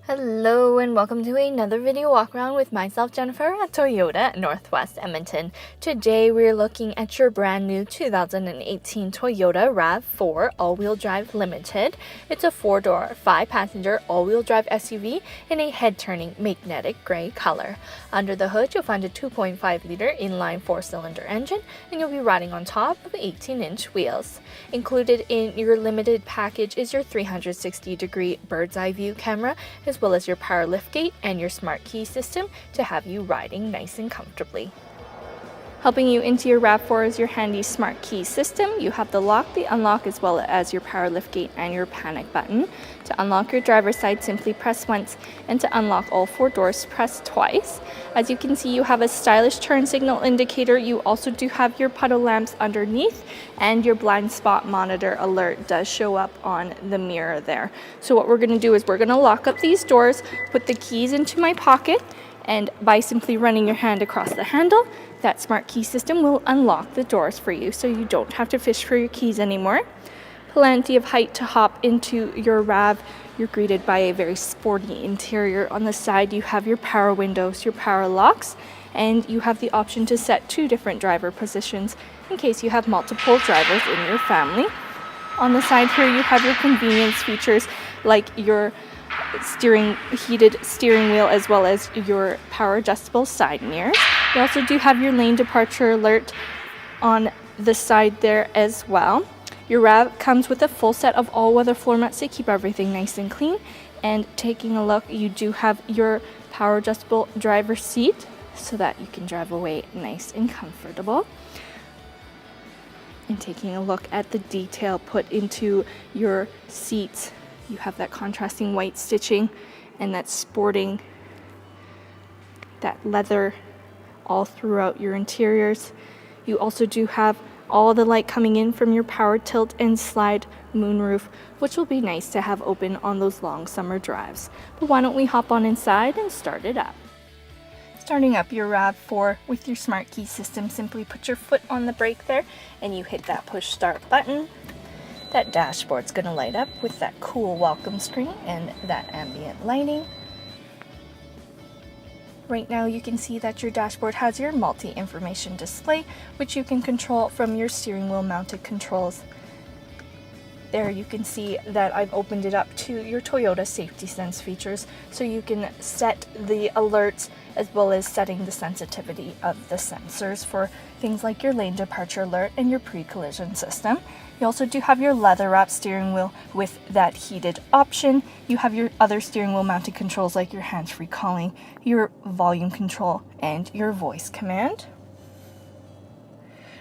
Hello and welcome to another video walk around with myself, Jennifer, at Toyota Northwest Edmonton. Today we're looking at your brand new 2018 Toyota RAV4 All-Wheel Drive Limited. It's a 4-door, 5-passenger all-wheel drive SUV in a head-turning magnetic gray color. Under the hood, you'll find a 2.5-liter inline 4-cylinder engine, and you'll be riding on top of 18-inch wheels. Included in your limited package is your 360-degree bird's-eye view camera, as well as your power liftgate and your smart key system to have you riding nice and comfortably. Helping you into your RAV4 is your handy smart key system. You have the lock, the unlock, as well as your power liftgate and your panic button. To unlock your driver's side, simply press once, and to unlock all 4 doors, press twice. As you can see, you have a stylish turn signal indicator. You also do have your puddle lamps underneath, and your blind spot monitor alert does show up on the mirror there. So what we're going to do is we're going to lock up these doors, put the keys into my pocket, and by simply running your hand across the handle, that smart key system will unlock the doors for you, so you don't have to fish for your keys anymore. Plenty of height to hop into your RAV. You're greeted by a very sporty interior. On the side, you have your power windows, your power locks, and you have the option to set 2 different driver positions in case you have multiple drivers in your family. On the side here, you have your convenience features like your heated steering wheel, as well as your power adjustable side mirrors. You also do have your lane departure alert on the side there as well. Your RAV comes with a full set of all-weather floor mats to keep everything nice and clean. And taking a look, you do have your power adjustable driver seat so that you can drive away nice and comfortable. And taking a look at the detail put into your seats, you have that contrasting white stitching and that sporting, that leather all throughout your interiors. You also do have all the light coming in from your power tilt and slide moonroof, which will be nice to have open on those long summer drives. But why don't we hop on inside and start it up? Starting up your RAV4 with your smart key system, simply put your foot on the brake there and you hit that push start button. That dashboard's going to light up with that cool welcome screen and that ambient lighting. Right now you can see that your dashboard has your multi-information display, which you can control from your steering wheel mounted controls. There you can see that I've opened it up to your Toyota Safety Sense features, so you can set the alerts as well as setting the sensitivity of the sensors for things like your lane departure alert and your pre-collision system. You also do have your leather-wrapped steering wheel with that heated option. You have your other steering wheel mounted controls like your hands-free calling, your volume control, and your voice command.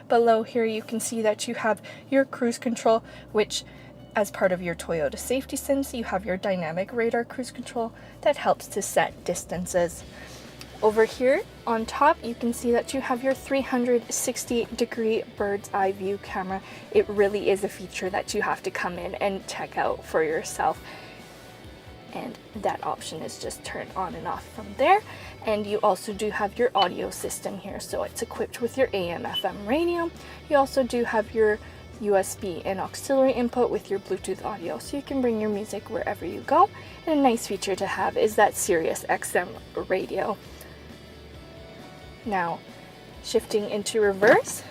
Below here you can see that you have your cruise control, which as part of your Toyota Safety Sense, you have your dynamic radar cruise control that helps to set distances. Over here on top, you can see that you have your 360-degree bird's eye view camera. It really is a feature that you have to come in and check out for yourself. And that option is just turned on and off from there. And you also do have your audio system here, so it's equipped with your AM/FM radio. You also do have your USB and auxiliary input with your Bluetooth audio, so you can bring your music wherever you go. And a nice feature to have is that Sirius XM radio. Now, shifting into reverse,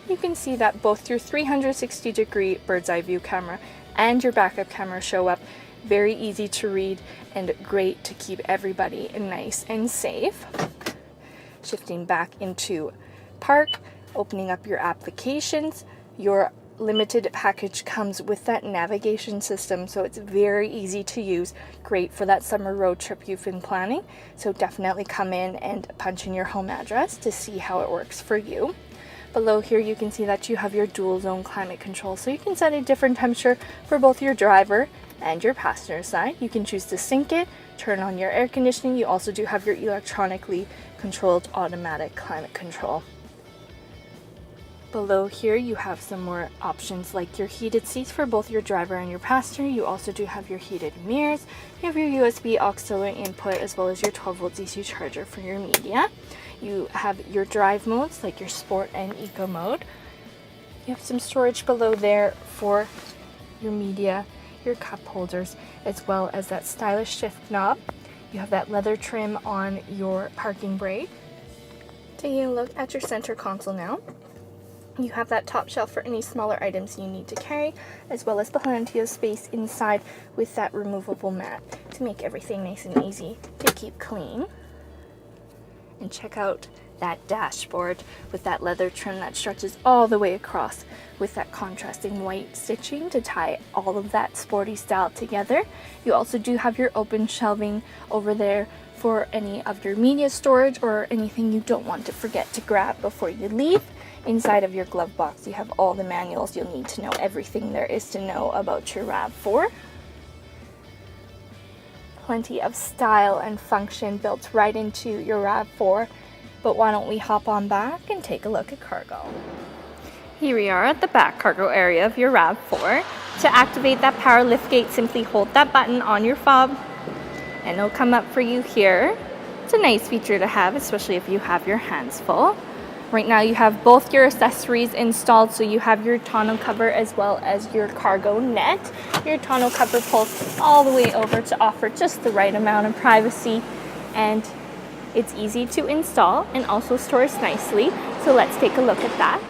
you can see that both your 360-degree bird's eye view camera and your backup camera show up. Very easy to read and great to keep everybody nice and safe. Shifting back into park, opening up your applications, your limited package comes with that navigation system, so it's very easy to use. Great for that summer road trip you've been planning. So definitely come in and punch in your home address to see how it works for you. Below here you can see that you have your dual zone climate control, so you can set a different temperature for both your driver and your passenger side. You can choose to sync it, turn on your air conditioning. You also do have your electronically controlled automatic climate control. Below here you have some more options like your heated seats for both your driver and your passenger. You also do have your heated mirrors. You have your USB auxiliary input as well as your 12-volt DC charger for your media. You have your drive modes like your sport and eco mode. You have some storage below there for your media, your cup holders, as well as that stylish shift knob. You have that leather trim on your parking brake. Taking a look at your center console now. You have that top shelf for any smaller items you need to carry, as well as plenty of space inside with that removable mat to make everything nice and easy to keep clean. And check out that dashboard with that leather trim that stretches all the way across with that contrasting white stitching to tie all of that sporty style together. You also do have your open shelving over there for any of your media storage or anything you don't want to forget to grab before you leave. Inside of your glove box, you have all the manuals you'll need to know everything there is to know about your RAV4. Plenty of style and function built right into your RAV4, but why don't we hop on back and take a look at cargo. Here we are at the back cargo area of your RAV4. To activate that power liftgate, simply hold that button on your fob and it'll come up for you here. It's a nice feature to have, especially if you have your hands full. Right now you have both your accessories installed, so you have your tonneau cover as well as your cargo net. Your tonneau cover pulls all the way over to offer just the right amount of privacy, and it's easy to install and also stores nicely. So let's take a look at that.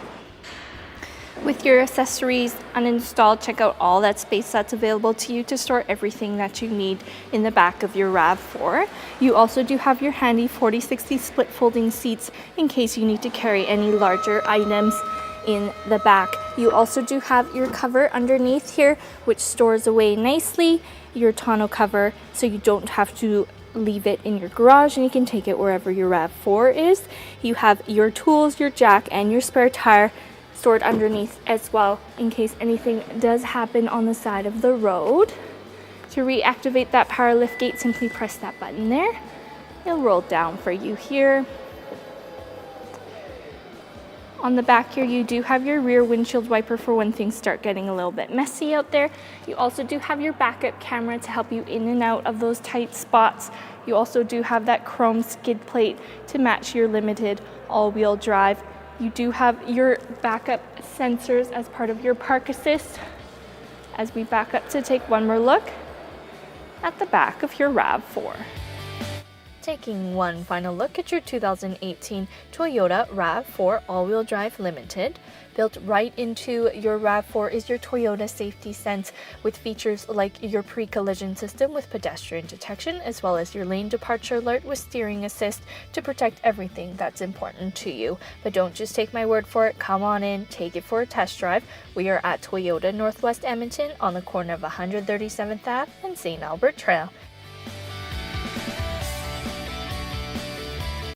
With your accessories uninstalled, check out all that space that's available to you to store everything that you need in the back of your RAV4. You also do have your handy 40/60 split folding seats in case you need to carry any larger items in the back. You also do have your cover underneath here, which stores away nicely your tonneau cover, so you don't have to leave it in your garage and you can take it wherever your RAV4 is. You have your tools, your jack, and your spare tire stored underneath as well in case anything does happen on the side of the road. To reactivate that power liftgate, simply press that button there. It'll roll down for you here. On the back here, you do have your rear windshield wiper for when things start getting a little bit messy out there. You also do have your backup camera to help you in and out of those tight spots. You also do have that chrome skid plate to match your limited all-wheel drive. You do have your backup sensors as part of your park assist. As we back up to take one more look at the back of your RAV4. Taking one final look at your 2018 Toyota RAV4 All-Wheel Drive Limited. Built right into your RAV4 is your Toyota Safety Sense, with features like your pre-collision system with pedestrian detection, as well as your lane departure alert with steering assist to protect everything that's important to you. But don't just take my word for it. Come on in, take it for a test drive. We are at Toyota Northwest Edmonton on the corner of 137th Ave and St. Albert Trail.